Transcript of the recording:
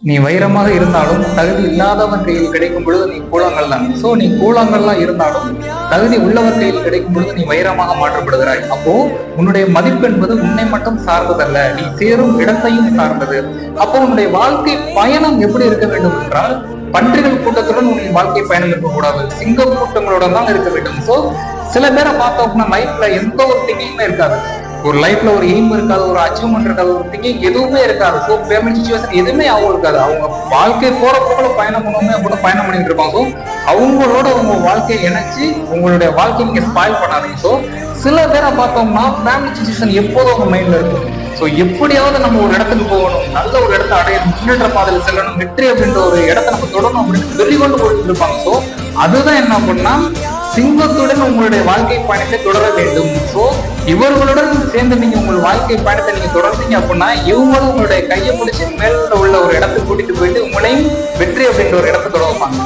நீ வைரமாக இருந்தாலும் தகுதி இல்லாதவன் கையில் கிடைக்கும் பொழுது நீ கூழாங்கல் தான். சோ நீ கூழாங்கல்லாம் இருந்தாலும் தகுதி உள்ளவர் கையில் கிடைக்கும் பொழுது நீ வைரமாக மாற்றப்படுகிறாய். அப்போ உன்னுடைய மதிப்பு என்பது உன்னை மட்டும் சார்ந்ததல்ல, நீ சேரும் இடத்தையும் சார்ந்தது. அப்போ உன்னுடைய வாழ்க்கை பயணம் எப்படி இருக்க வேண்டும் என்றால், பன்றிகள் கூட்டத்துடன் உன்னுடைய வாழ்க்கை பயணம் இருக்கக்கூடாது, சிங்க கூட்டங்களோட தான் இருக்க வேண்டும். சோ சில பேரை பார்த்தோம்னா லைஃப்ல எந்த ஒரு திங்கிங்குமே இருக்காது, ஒரு லைஃப்ல ஒரு எய்ம் இருக்காது, ஒரு அச்சீவ்மெண்ட் இருக்காது, ஒரு திங்கிங் எதுவுமே இருக்காது. ஸோ பேமெண்ட் சுச்சுவேஷன் எதுவுமே அவங்க இருக்காது. அவங்க வாழ்க்கை போற போல பயணம் பண்ணுவோமே அப்படின்னு பயணம் பண்ணிட்டு இருப்பாங்க. ஸோ அவங்களோட உங்க வாழ்க்கையை இணைச்சு உங்களுடைய வாழ்க்கையை நீங்க ஸ்பாயில் பண்ணாதீங்க. ஸோ சில பேரை பார்த்தோம்னா ஃபேமிலி சுச்சுவேஷன் எப்போதும் உங்க மைண்ட்ல இருக்கும். ஸோ எப்படியாவது நம்ம ஒரு இடத்துக்கு போகணும், நல்ல ஒரு இடத்த அடையணும், முன்னேற்ற பாதையில் செல்லணும், வெற்றி அப்படின்ற ஒரு இடத்த நம்ம தொடரணும் அப்படின்னு வெளிக்கொண்டு போயிட்டு இருப்பாங்க. ஸோ அதுதான் என்ன பண்ணா சிங்கத்துடன் உங்களுடைய வாழ்க்கை பயணத்தை தொடர வேண்டும். ஸோ இவர்களுடன் சேர்ந்து நீங்க உங்கள் வாழ்க்கை பயணத்தை நீங்க தொடர்ந்தீங்க அப்படின்னா இவங்களும் உங்களுடைய கையை பிடிச்சி மேல உள்ள ஒரு இடத்துக்கு கூட்டிட்டு போயிட்டு உங்களையும் வெற்றி அப்படின்ற ஒரு இடத்தை தொடர்பாங்க.